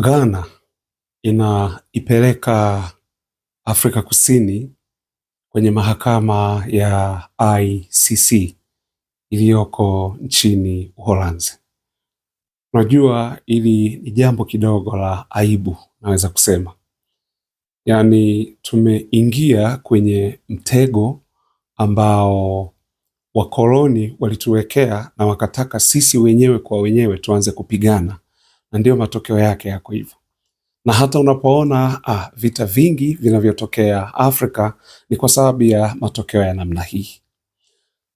Ghana inaipeleka Afrika Kusini kwenye mahakama ya ICC iliyoko nchini Uholanzi. Unajua, ili ni jambo kidogo la aibu, naweza kusema. Yaani tumeingia kwenye mtego ambao wakoloni walituwekea na wakataka sisi wenyewe kwa wenyewe tuanze kupigana, na ndio matokeo yake yako hivyo. Na hata unapoona vita vingi vinavyotokea Afrika ni kwa sababu ya matokeo ya namna hii.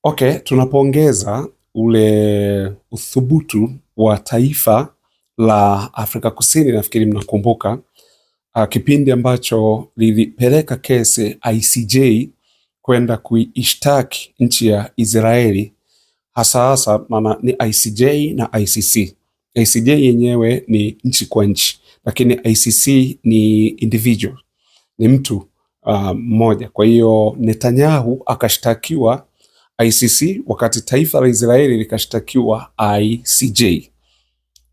Okay, tunapoongeza ule uthubutu wa taifa la Afrika Kusini, nafikiri mnakumbuka kipindi ambacho lilipeleka kesi ICJ kwenda kuishtaki nchi ya Israeli, hasa maana ni ICJ na ICC. ICJ yenyewe ni nchi kwa nchi, lakini ICC ni individual, ni mtu mmoja. Kwa hiyo Netanyahu akashtakiwa ICC wakati taifa la Israeli likashtakiwa ICJ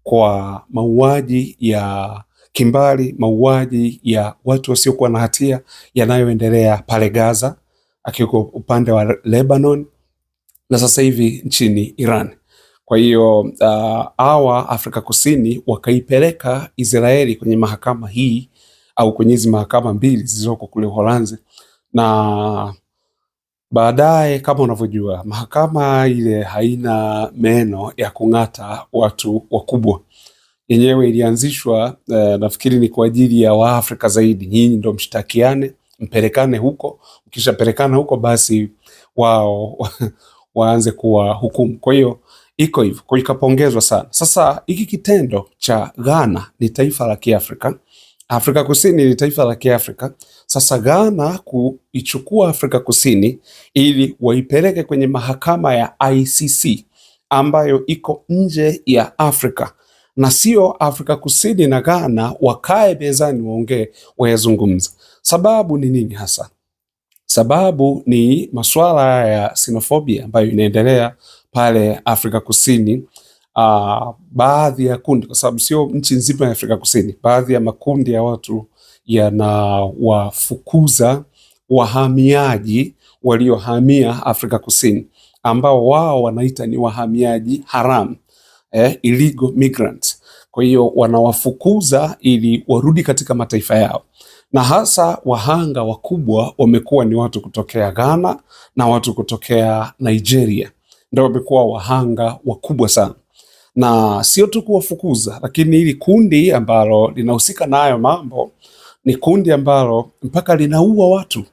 kwa mauaji ya kimbali, mauaji ya watu wasiokuwa na hatia yanayoendelea pale Gaza, akiwa upande wa Lebanon na sasa hivi nchini Iran. Kwa hiyo hawa Afrika Kusini wakaipeleka Israeli kwenye mahakama hii, au kwenye hizi mahakama mbili zilizoko kule Uholanzi, na baadaye kama unavyojua mahakama ile haina meno ya kung'ata watu wakubwa. Yenyewe ilianzishwa nafikiri ni kwa ajili ya Waafrika zaidi. Nyinyi ndio mshtakiane, mpelekane huko, mkishapelekana huko basi wao waanze kuwa hukumu. Kwa hiyo iko hivyo, kwa hiyo ikapongezwa sana. Sasa hiki kitendo cha Ghana ni taifa la Kiafrika, Afrika Kusini ni taifa la Kiafrika. Sasa Ghana kuichukua Afrika Kusini ili waipeleke kwenye mahakama ya ICC ambayo iko nje ya Afrika, na sio Afrika Kusini na Ghana wakae mezani waongee, wayazungumza. Sababu ni nini hasa? Sababu ni masuala ya xenophobia ambayo inaendelea pale Afrika Kusini. Baadhi ya kundi, kwa sababu sio nchi nzima ya Afrika Kusini, baadhi ya makundi ya watu yanawafukuza wahamiaji waliohamia Afrika Kusini, ambao wao wanaita ni wahamiaji haramu, illegal migrants. Kwa hiyo wanawafukuza ili warudi katika mataifa yao, na hasa wahanga wakubwa wamekuwa ni watu kutokea Ghana na watu kutokea Nigeria, ndio wamekuwa wahanga wakubwa sana. Na sio tu kuwafukuza, lakini hili kundi ambalo linahusika na hayo mambo ni kundi ambalo mpaka linaua watu.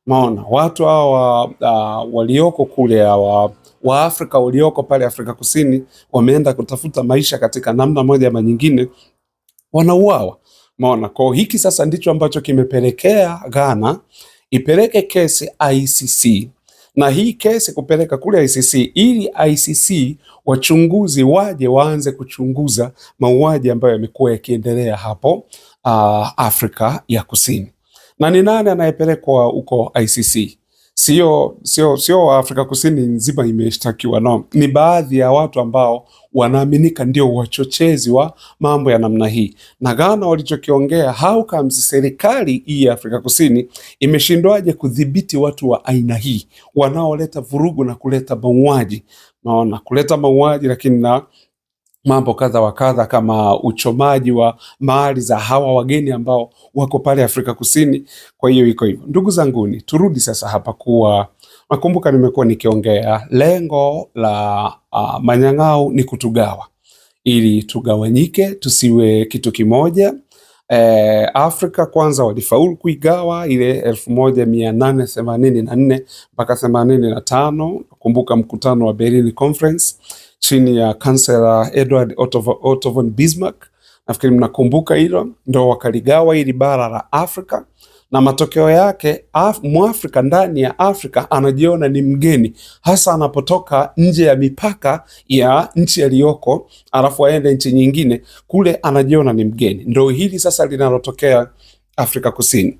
Maona watu hawa walioko kule, hawa wa Afrika walioko pale Afrika Kusini, wameenda kutafuta maisha katika namna moja ama nyingine, wanauawa. Maona kwa hiki sasa ndicho ambacho kimepelekea Ghana ipeleke kesi ICC, na hii kesi kupeleka kule ICC ili ICC wachunguzi waje waanze kuchunguza mauaji ambayo yamekuwa yakiendelea hapo Afrika ya Kusini. Na ni nani anayepelekwa huko ICC? Sio Afrika Kusini nzima imeshtakiwa, no. Ni baadhi ya watu ambao wanaaminika ndio wachochezi wa mambo ya namna hii. Na Ghana walichokiongea, how comes serikali hii ya Afrika Kusini imeshindwaje kudhibiti watu wa aina hii wanaoleta vurugu na kuleta mauaji, naona kuleta mauaji, lakini na mambo kadha wa kadha kama uchomaji wa mali za hawa wageni ambao wako pale Afrika Kusini. Kwa hiyo iko hivyo. Ndugu zanguni, turudi sasa hapa kuwa, nakumbuka nimekuwa nikiongea lengo la manyang'au ni kutugawa ili tugawanyike, tusiwe kitu kimoja. Afrika kwanza walifaulu kuigawa ile 1884 mpaka 85. Nakumbuka mkutano wa Berlin Conference chini ya Chancellor Edward Otto von Bismarck, nafikiri mnakumbuka hilo. Ndio wakaligawa ili bara la Afrika, na matokeo yake Mwafrika ndani ya Afrika anajiona ni mgeni, hasa anapotoka nje ya mipaka ya nchi aliyoko, alafu aende nchi nyingine, kule anajiona ni mgeni. Ndio hili sasa linalotokea Afrika Kusini.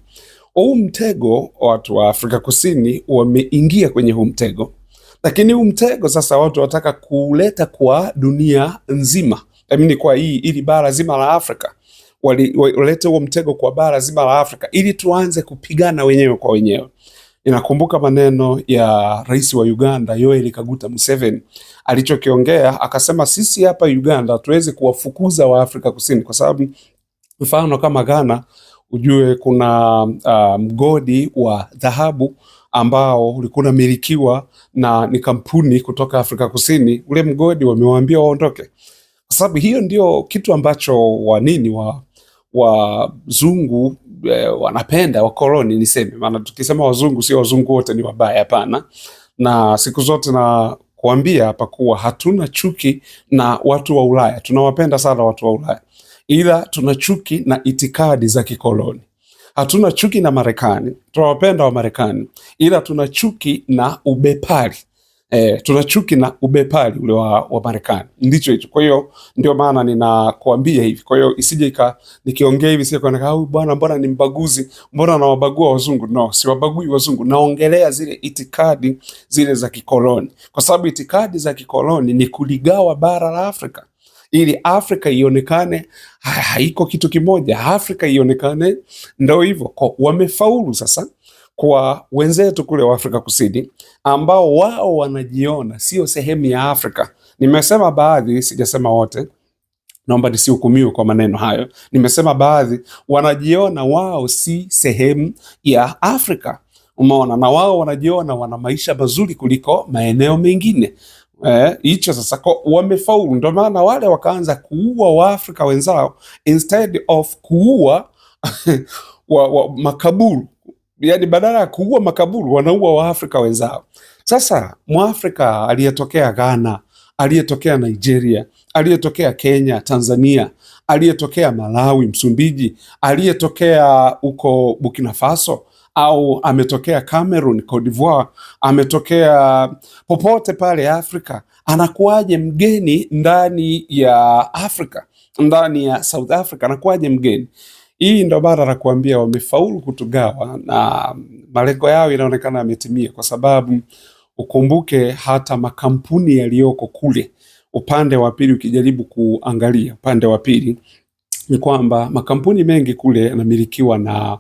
Huu mtego, watu wa Afrika Kusini wameingia kwenye huu mtego, lakini huu mtego sasa watu wataka kuleta kwa dunia nzima, kwa ili bara zima la Afrika. walete huo mtego kwa bara zima la Afrika ili tuanze kupigana wenyewe kwa wenyewe. Ninakumbuka maneno ya rais wa Uganda Yoweri Kaguta Museveni alichokiongea, akasema sisi hapa Uganda tuweze kuwafukuza wa Afrika Kusini, kwa sababu mfano kama Ghana, ujue kuna mgodi wa dhahabu ambao ulikuwa unamilikiwa na ni kampuni kutoka Afrika Kusini. Ule mgodi wamewaambia waondoke, kwa sababu hiyo ndio kitu ambacho wazungu wanapenda, wakoloni niseme, maana tukisema wazungu sio wazungu wote ni wabaya, hapana. Na siku zote na kuambia hapa kuwa hatuna chuki na watu wa Ulaya, tunawapenda sana watu wa Ulaya, ila tuna chuki na itikadi za kikoloni. Hatuna chuki na Marekani, tunawapenda wa Marekani, ila tuna chuki na ubepari. Tuna chuki na ubepari ule wa Marekani, ndicho hicho. Kwa hiyo ndio maana ninakuambia hivi. Kwa hiyo isije nikiongea hivi sio kwa huyu bwana mbona ni mbaguzi, mbona anawabagua wazungu. No, siwabagui wazungu, naongelea zile itikadi zile za kikoloni, kwa sababu itikadi za kikoloni ni kuligawa bara la Afrika ili Afrika ionekane haiko kitu kimoja, Afrika ionekane ndio hivyo. Wamefaulu sasa kwa wenzetu kule wa Afrika Kusini ambao wao wanajiona sio sehemu ya Afrika. Nimesema baadhi, sijasema wote, naomba nisihukumiwe kwa maneno hayo. Nimesema baadhi wanajiona wao si sehemu ya Afrika, umeona, na wao wanajiona wana maisha mazuri kuliko maeneo mengine. Hicho sasa wamefaulu. Ndio maana wale wakaanza kuua Waafrika wenzao instead of kuua makaburu. Yani badala ya kuua makaburu wanaua Waafrika wenzao. Sasa Mwafrika aliyetokea Ghana, aliyetokea Nigeria, aliyetokea Kenya, Tanzania, aliyetokea Malawi, Msumbiji, aliyetokea huko Burkina Faso, au ametokea Cameroon, Cote d'Ivoire, ametokea popote pale Afrika, anakuwaje mgeni ndani ya Afrika, ndani ya South Africa, anakuwaje mgeni? Hii ndo bara la kuambia wamefaulu kutugawa, na malengo yao inaonekana yametimia, kwa sababu ukumbuke hata makampuni yaliyoko kule upande wa pili, ukijaribu kuangalia upande wa pili, ni kwamba makampuni mengi kule yanamilikiwa na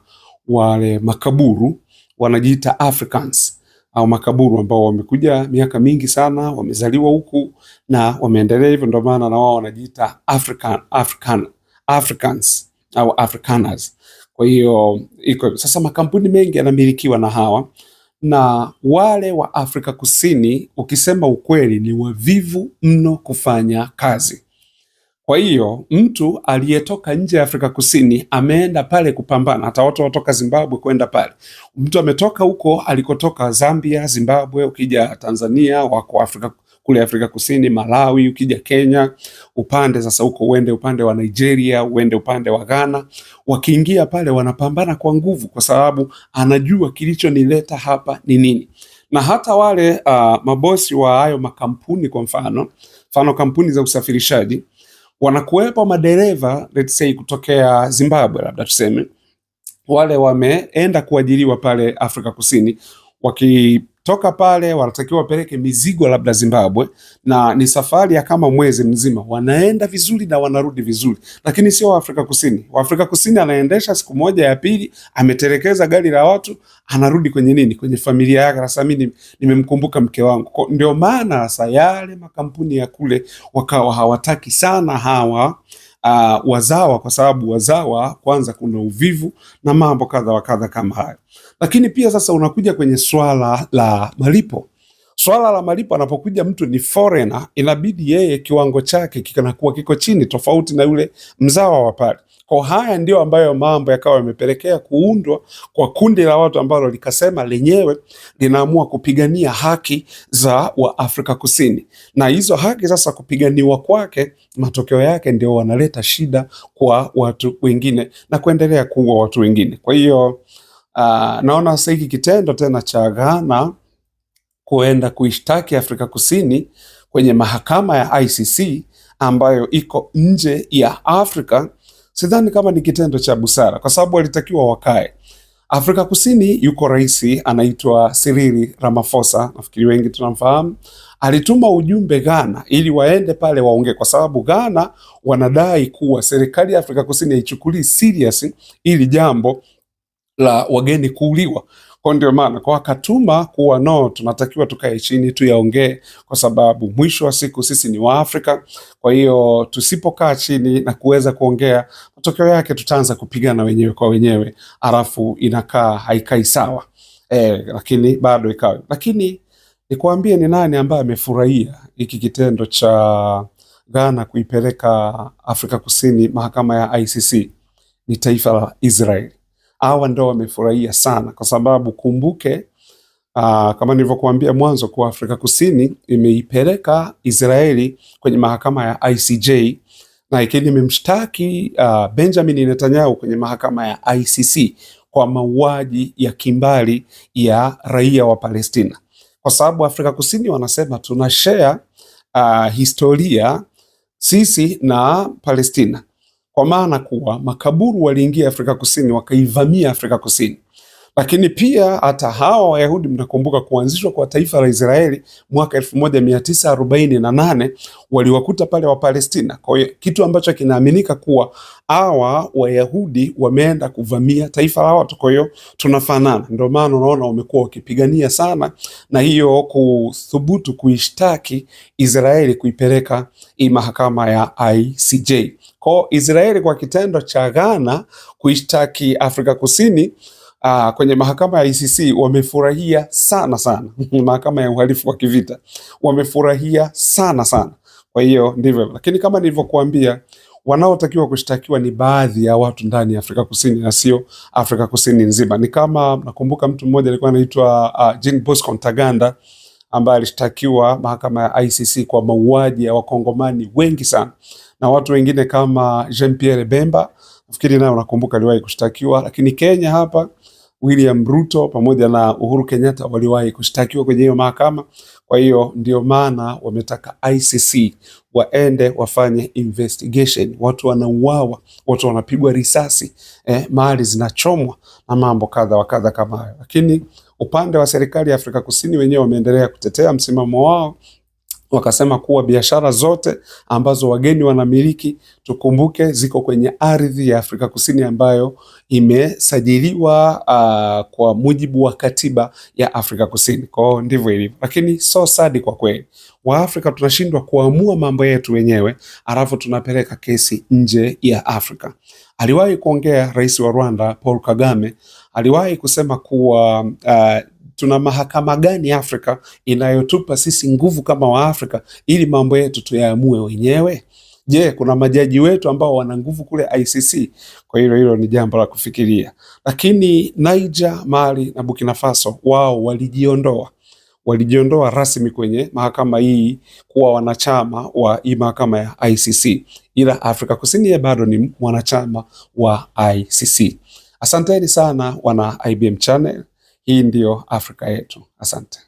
wale makaburu wanajiita Africans, au makaburu ambao wamekuja miaka mingi sana, wamezaliwa huku na wameendelea hivyo, ndio maana na wao wanajiita Africans au Afrikaners. Kwa hiyo iko sasa makampuni mengi yanamilikiwa na hawa, na wale wa Afrika Kusini ukisema ukweli ni wavivu mno kufanya kazi. Kwa hiyo mtu aliyetoka nje ya Afrika Kusini ameenda pale kupambana, hata watu watoka Zimbabwe kwenda pale. Mtu ametoka huko alikotoka Zambia, Zimbabwe, ukija Tanzania wako Afrika kule Afrika Kusini, Malawi, ukija Kenya, upande sasa huko uende upande wa Nigeria, uende upande wa Ghana, wakiingia pale wanapambana kwa nguvu, kwa sababu anajua kilichonileta hapa ni nini. Na hata wale mabosi wa hayo makampuni, kwa mfano kampuni za usafirishaji, wanakuwepo madereva let's say kutokea Zimbabwe, labda tuseme, wale wameenda kuajiriwa pale Afrika Kusini, wakitoka pale wanatakiwa wapeleke mizigo labda Zimbabwe, na ni safari ya kama mwezi mzima, wanaenda vizuri na wanarudi vizuri. Lakini sio Afrika Kusini. Afrika Kusini anaendesha siku moja ya pili, ametelekeza gari la watu, anarudi kwenye nini? Kwenye familia yake. Sasa mimi nimemkumbuka mke wangu. Ndio maana sasa yale makampuni ya kule wakawa hawataki sana hawa wazawa, kwa sababu wazawa kwanza kuna uvivu na mambo kadha wa kadha kama hayo. Lakini pia sasa unakuja kwenye swala la malipo. Swala la malipo, anapokuja mtu ni foreigner, inabidi yeye kiwango chake kinakuwa kiko chini tofauti na yule mzawa wa pale. Kwa haya ndio ambayo mambo yakawa yamepelekea kuundwa kwa kundi la watu ambalo likasema lenyewe linaamua kupigania haki za wa Afrika Kusini. Na hizo haki sasa kupiganiwa kwake, matokeo yake ndio wanaleta shida kwa watu wengine na kuendelea kuua watu wengine. Kwa hiyo naona sasa hiki kitendo tena cha Ghana kuenda kuishtaki Afrika Kusini kwenye mahakama ya ICC ambayo iko nje ya Afrika, sidhani kama ni kitendo cha busara, kwa sababu walitakiwa wakae. Afrika Kusini yuko rais anaitwa Cyril Ramaphosa, nafikiri wengi tunamfahamu, alituma ujumbe Ghana ili waende pale waongee, kwa sababu Ghana wanadai kuwa serikali ya Afrika Kusini haichukulii serious ili jambo la wageni kuuliwa. Kwa ndio maana kwa akatuma kuwa no, tunatakiwa tukae chini tuyaongee, kwa sababu mwisho wa siku sisi ni Waafrika. Kwa hiyo tusipokaa chini na kuweza kuongea, matokeo yake tutaanza kupigana wenyewe kwa wenyewe, alafu inakaa haikai sawa. Lakini bado ikawa. Lakini nikwambie ni nani ambaye amefurahia hiki kitendo cha Ghana kuipeleka Afrika Kusini mahakama ya ICC? Ni taifa la Israeli. Hawa ndo wamefurahia sana, kwa sababu kumbuke, kama nilivyokuambia mwanzo, kwa Afrika Kusini imeipeleka Israeli kwenye mahakama ya ICJ na ikini imemshtaki Benjamin Netanyahu kwenye mahakama ya ICC kwa mauaji ya kimbali ya raia wa Palestina, kwa sababu Afrika Kusini wanasema tuna share historia sisi na Palestina, kwa maana kuwa makaburu waliingia Afrika Kusini wakaivamia Afrika Kusini. Lakini pia hata hawa Wayahudi, mnakumbuka kuanzishwa kwa taifa la Israeli mwaka 1948 waliwakuta pale wa Palestina. Kwa hiyo kitu ambacho kinaaminika kuwa hawa Wayahudi wameenda kuvamia taifa la watu, kwa hiyo tunafanana. Ndio maana unaona wamekuwa wakipigania sana na hiyo kuthubutu kuishtaki Israeli kuipeleka hii mahakama ya ICJ. Kwa Israeli kwa kitendo cha Ghana kuishtaki Afrika Kusini kwenye mahakama ya ICC wamefurahia sana sana. Mahakama ya uhalifu wa kivita wamefurahia sana sana. Kwa hiyo ndivyo, lakini kama nilivyokuambia, wanaotakiwa kushtakiwa ni baadhi ya watu ndani ya Afrika Kusini na sio Afrika Kusini nzima. Ni kama nakumbuka mtu mmoja alikuwa anaitwa Jean Bosco Ntaganda ambaye alishtakiwa mahakama ya ICC kwa mauaji ya Wakongomani wengi sana, na watu wengine kama Jean Pierre Bemba nafikiri naye unakumbuka aliwahi kushtakiwa. Lakini Kenya hapa William Ruto pamoja na Uhuru Kenyatta waliwahi kushtakiwa kwenye hiyo mahakama. Kwa hiyo ndio maana wametaka ICC waende wafanye investigation. Watu wanauawa, watu wanapigwa risasi, mali zinachomwa na mambo kadha wa kadha kama hayo. Lakini upande wa serikali ya Afrika Kusini wenyewe wameendelea kutetea msimamo wao, wakasema kuwa biashara zote ambazo wageni wanamiliki, tukumbuke ziko kwenye ardhi ya Afrika Kusini ambayo imesajiliwa kwa mujibu wa katiba ya Afrika Kusini. Kwa hiyo ndivyo ilivyo. Lakini so sad kwa kweli, Waafrika tunashindwa kuamua mambo yetu wenyewe, alafu tunapeleka kesi nje ya Afrika. Aliwahi kuongea rais wa Rwanda Paul Kagame, aliwahi kusema kuwa tuna mahakama gani Afrika inayotupa sisi nguvu kama Waafrika ili mambo yetu tuyaamue wenyewe? Je, kuna majaji wetu ambao wana nguvu kule ICC? Kwa hilo ni jambo la kufikiria. Lakini Niger, Mali na Burkina Faso wao walijiondoa rasmi kwenye mahakama hii kuwa wanachama wa hii mahakama ya ICC, ila Afrika Kusini bado ni mwanachama wa ICC. Asanteni sana wana IBM channel. Hii ndio Afrika yetu. Asante.